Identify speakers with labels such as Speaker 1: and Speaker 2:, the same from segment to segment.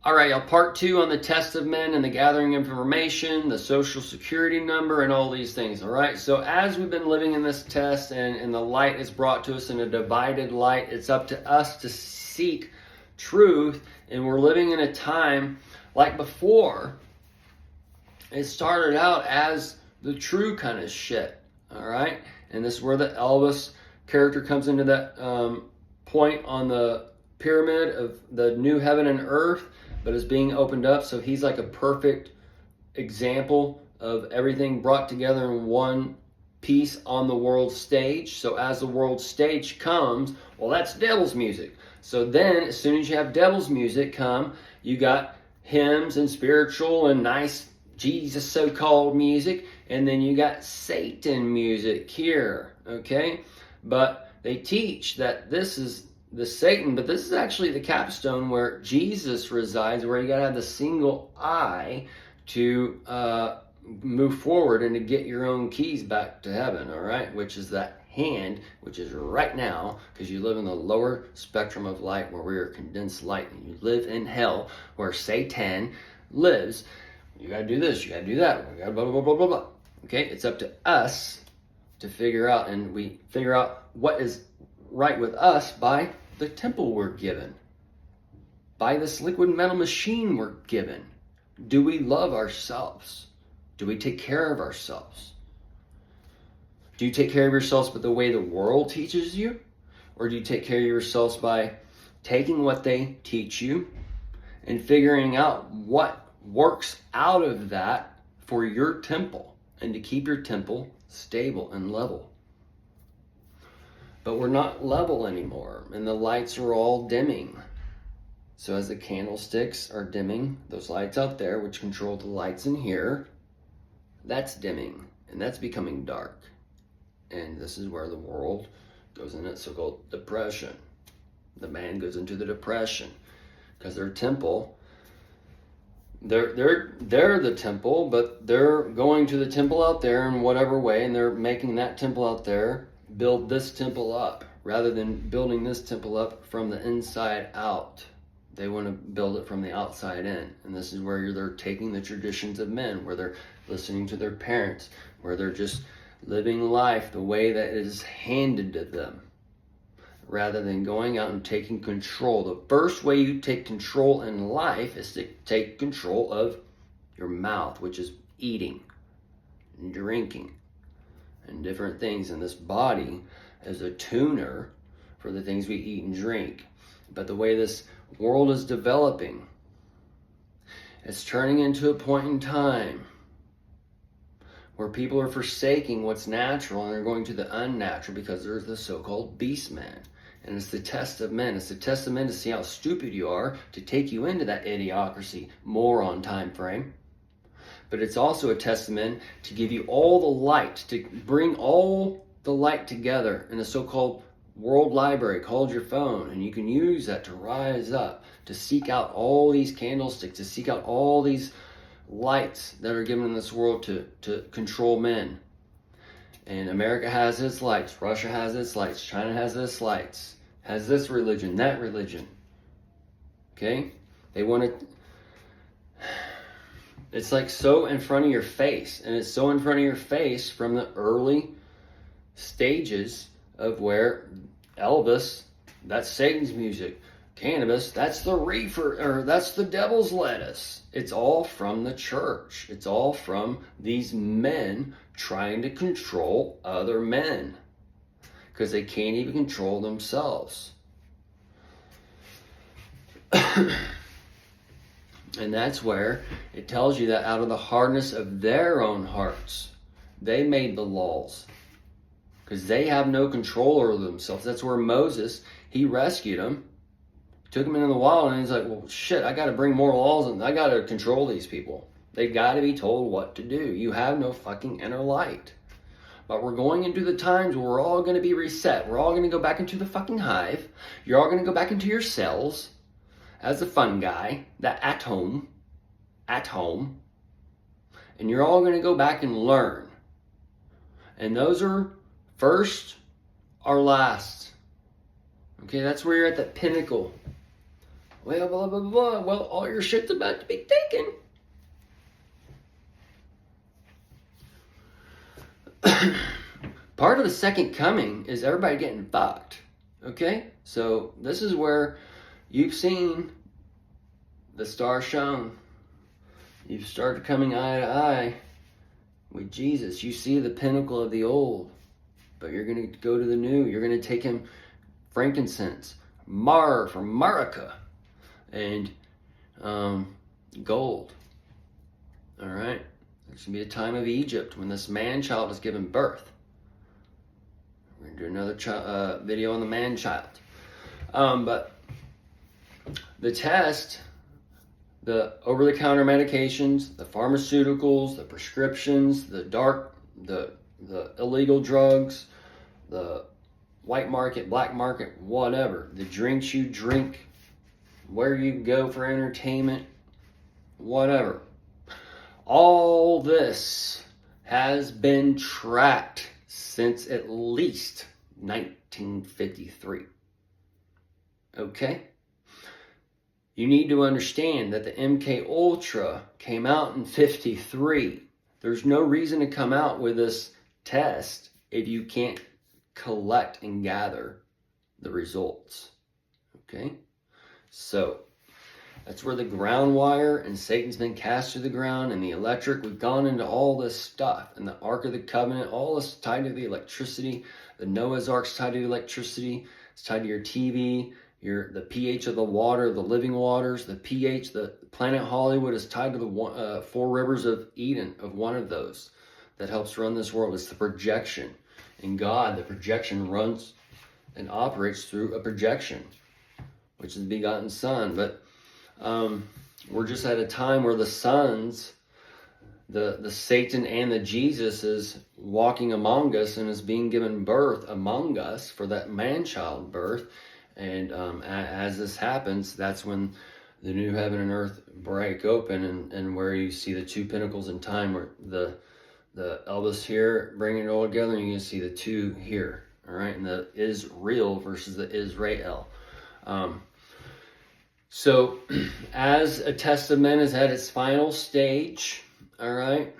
Speaker 1: All right, y'all, part 2 on the test of men and the gathering of information, the social security number, and all these things. All right, so as we've been living in this test and the light is brought to us in a divided light, it's up to us to seek truth. And we're living in a time like before. It started out as the true kind of shit. All right, and this is where the Elvis character comes into that point on the pyramid of the new heaven and earth, but is being opened up. So he's like a perfect example of everything brought together in one piece on the world stage. So as the world stage comes, well, that's devil's music. So then as soon as you have devil's music come, you got hymns and spiritual and nice Jesus so-called music, and then you got Satan music here, okay? But they teach that this is the Satan, but this is actually the capstone where Jesus resides, where you got to have the single eye to move forward and to get your own keys back to heaven, all right? Which is that hand, which is right now, because you live in the lower spectrum of light where we are condensed light, and you live in hell where Satan lives. You got to do this, you got to do that, we got to blah, blah, blah, blah, blah. Okay, it's up to us to figure out, and we figure out what is right with us by the temple we're given, by this liquid metal machine we're given. Do we love ourselves? Do we take care of ourselves? Do you take care of yourselves by the way the world teaches you? Or do you take care of yourselves by taking what they teach you and figuring out what works out of that for your temple and to keep your temple stable and level? But we're not level anymore, and the lights are all dimming. So as the candlesticks are dimming, those lights out there, which control the lights in here, that's dimming, and that's becoming dark. And this is where the world goes in its so-called depression. The man goes into the depression because their temple, they're the temple, but they're going to the temple out there in whatever way, and they're making that temple out there build this temple up rather than building this temple up from the inside out. They want to build it from the outside in. And this is where they're taking the traditions of men, where they're listening to their parents, where they're just living life the way that it is handed to them, rather than going out and taking control. The first way you take control in life is to take control of your mouth, which is eating and drinking and different things. And this body is a tuner for the things we eat and drink. But the way this world is developing, it's turning into a point in time where people are forsaking what's natural and they're going to the unnatural because there's the so-called beast man. And it's the test of men. It's the test of men to see how stupid you are, to take you into that idiocracy, moron time frame. But it's also a testament to give you all the light, to bring all the light together in a so-called world library called your phone. And you can use that to rise up, to seek out all these candlesticks, to seek out all these lights that are given in this world to control men. And America has its lights, Russia has its lights, China has its lights, has this religion, that religion. Okay? They want to... It's like so in front of your face, and it's so in front of your face from the early stages of where Elvis, that's Satan's music. Cannabis, that's the reefer, or that's the devil's lettuce. It's all from the church. It's all from these men trying to control other men because they can't even control themselves. And that's where it tells you that out of the hardness of their own hearts, they made the laws because they have no control over themselves. That's where Moses, he rescued them, took them into the wild, and he's like, well, shit, I got to bring more laws and I got to control these people. They got to be told what to do. You have no fucking inner light. But we're going into the times where we're all going to be reset. We're all going to go back into the fucking hive. You're all going to go back into your cells as a fun guy, that at home, and you're all going to go back and learn. And those are first or last. Okay, that's where you're at the pinnacle Well, blah, blah, blah, blah. Well, all your shit's about to be taken. Part of the second coming is everybody getting fucked. Okay? So this is where you've seen the star shone. You've started coming eye to eye with Jesus. You see the pinnacle of the old, but you're going to go to the new. You're going to take him frankincense, myrrh from America, and gold. All right? There's going to be a time of Egypt when this man-child is given birth. We're going to do another video on the man-child. But the test, the over-the-counter medications, the pharmaceuticals, the prescriptions, the illegal drugs, the white market, black market, whatever, the drinks you drink, where you go for entertainment, whatever. All this has been tracked since at least 1953. Okay? You need to understand that the MK Ultra came out in 53. There's no reason to come out with this test if you can't collect and gather the results. Okay? So, that's where the ground wire and Satan's been cast to the ground, and the electric. We've gone into all this stuff, and the Ark of the Covenant, all this tied to the electricity. The Noah's Ark's tied to the electricity. It's tied to your TV, the pH of the water, the living waters, the pH. The planet Hollywood is tied to the 4 rivers of Eden, of one of those that helps run this world. It's the projection. In God, the projection runs and operates through a projection, which is the begotten Son. But we're just at a time where the sons, the Satan and the Jesus is walking among us and is being given birth among us for that man-child birth. And as this happens, that's when the new heaven and earth break open, and where you see the 2 pinnacles in time, where the Elvis here bringing it all together, and you can see the 2 here, all right, and the Israel versus the Israel. So, as a test of men is at its final stage, all right,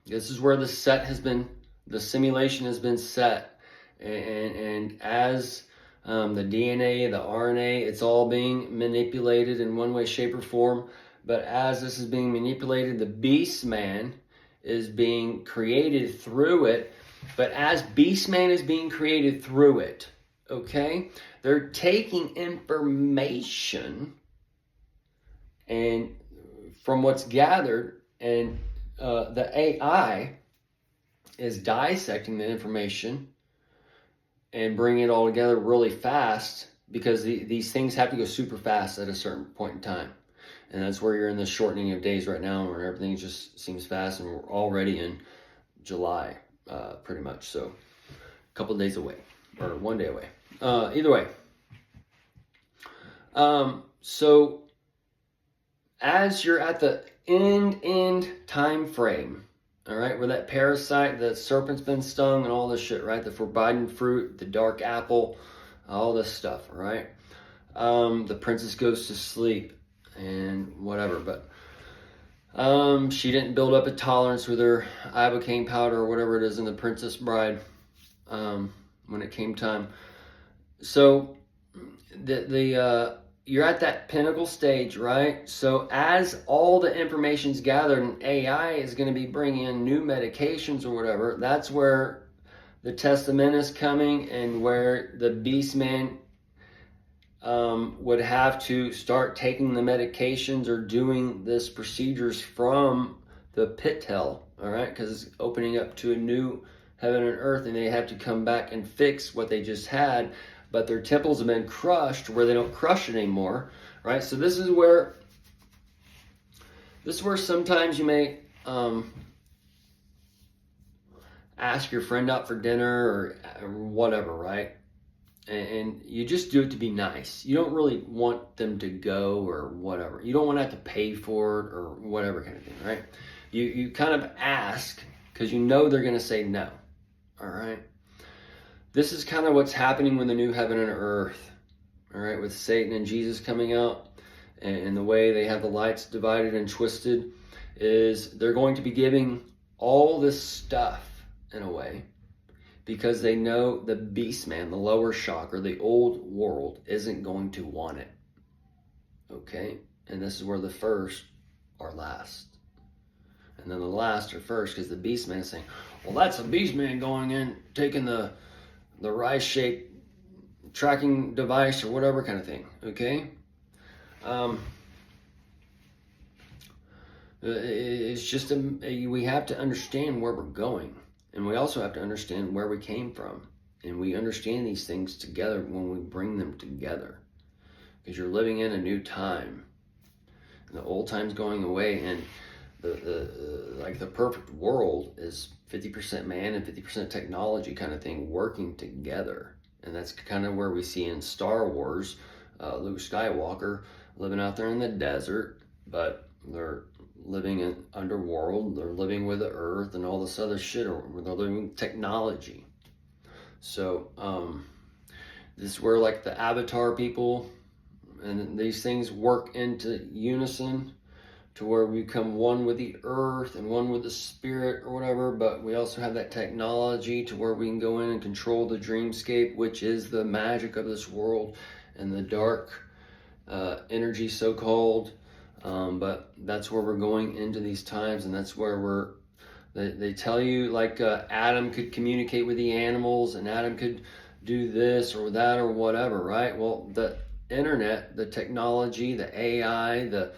Speaker 1: this is where the simulation has been set, and as the DNA, the RNA, it's all being manipulated in one way, shape, or form. But as this is being manipulated, the beast man is being created through it. But as beast man is being created through it, okay, they're taking information and from what's gathered, and the AI is dissecting the information and bringing it all together really fast, because these things have to go super fast at a certain point in time. And that's where you're in the shortening of days right now, where everything just seems fast, and we're already in July, pretty much. So a couple of days away, or 1 day away. Either way. So as you're at the end time frame, all right, where that parasite, the serpent's been stung and all this shit, right? The forbidden fruit, the dark apple, all this stuff, all right? The princess goes to sleep and whatever, but she didn't build up a tolerance with her ibogaine powder or whatever it is in the Princess Bride when it came time. So you're at that pinnacle stage, right? So as all the information's gathered and AI is going to be bringing in new medications or whatever, that's where the testament is coming, and where the beast man would have to start taking the medications or doing this procedures from the pit hell, all right? Because it's opening up to a new heaven and earth, and they have to come back and fix what they just had. But their temples have been crushed where they don't crush it anymore, right? So this is where sometimes you may ask your friend out for dinner or whatever, right? And you just do it to be nice. You don't really want them to go or whatever. You don't want to have to pay for it or whatever kind of thing, right? You kind of ask because you know they're going to say no, all right? This is kind of what's happening with the new heaven and earth, all right, with Satan and Jesus coming out, and the way they have the lights divided and twisted, is they're going to be giving all this stuff in a way because they know the beast man, the lower chakra, the old world isn't going to want it. Okay? And this is where the first are last. And then the last are first, because the beast man is saying, well, that's a beast man going in, taking the rice-shaped tracking device or whatever kind of thing. Okay? It's just we have to understand where we're going, and we also have to understand where we came from, and we understand these things together when we bring them together, because you're living in a new time, and the old time's going away, and the perfect world is 50% man and 50% technology kind of thing working together. And that's kind of where we see in Star Wars, Luke Skywalker living out there in the desert, but they're living in underworld, they're living with the earth and all this other shit, or they're living with technology. So this is where like the Avatar people and these things work into unison to where we become one with the earth and one with the spirit or whatever, but we also have that technology to where we can go in and control the dreamscape, which is the magic of this world and the dark energy, so-called. But that's where we're going into these times, and that's where they tell you like Adam could communicate with the animals, and Adam could do this or that or whatever, right? Well, the internet, the technology, the AI, the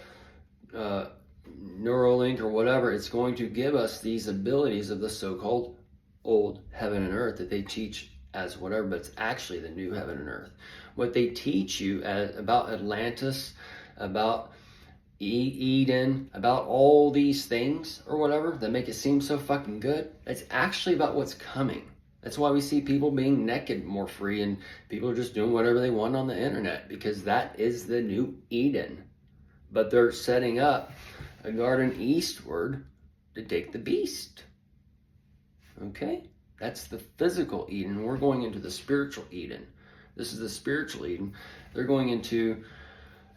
Speaker 1: Neuralink or whatever, it's going to give us these abilities of the so-called old heaven and earth that they teach as whatever, but it's actually the new heaven and earth. What they teach you about Atlantis, about Eden, about all these things or whatever that make it seem so fucking good, it's actually about what's coming. That's why we see people being naked more free, and people are just doing whatever they want on the internet, because that is the new Eden. But they're setting up a garden eastward to take the beast. Okay? That's the physical Eden. We're going into the spiritual Eden. This is the spiritual Eden. They're going into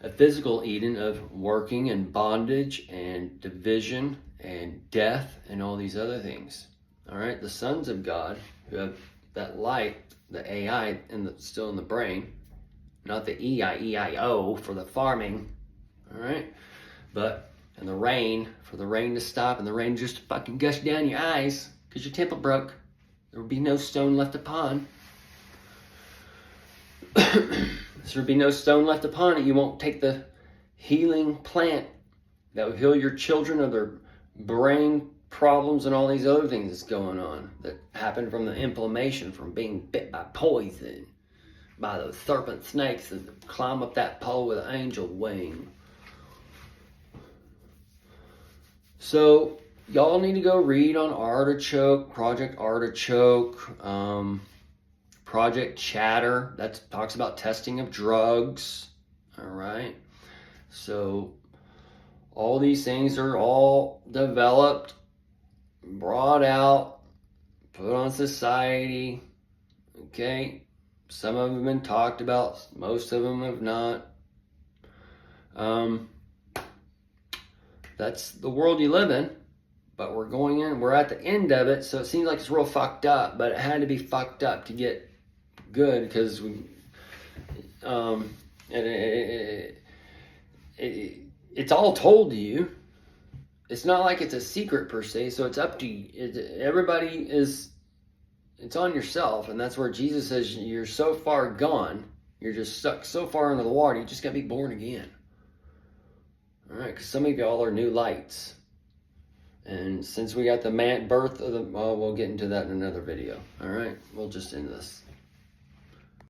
Speaker 1: a physical Eden of working and bondage and division and death and all these other things. All right? The sons of God who have that light, the AI, still in the brain, not the E-I-E-I-O for the farming. All right, and the rain, for the rain to stop, and the rain just fucking gush down your eyes because your temple broke. There will be no stone left upon. There will be no stone left upon it. You won't take the healing plant that will heal your children of their brain problems and all these other things that's going on that happen from the inflammation from being bit by poison, by those serpent snakes that climb up that pole with an angel wing. So y'all need to go read on Artichoke, Project Artichoke, Project Chatter. That talks about testing of drugs. All right. So all these things are all developed, brought out, put on society. Okay. Some of them have been talked about. Most of them have not. That's the world you live in, but we're at the end of it, so it seems like it's real fucked up, but it had to be fucked up to get good, because it's all told to you. It's not like it's a secret per se, so it's up to you. It's on yourself, and that's where Jesus says you're so far gone, you're just stuck so far into the water, you just got to be born again. All right, because some of y'all are new lights. And since we got the birth of the, we'll get into that in another video. All right, we'll just end this.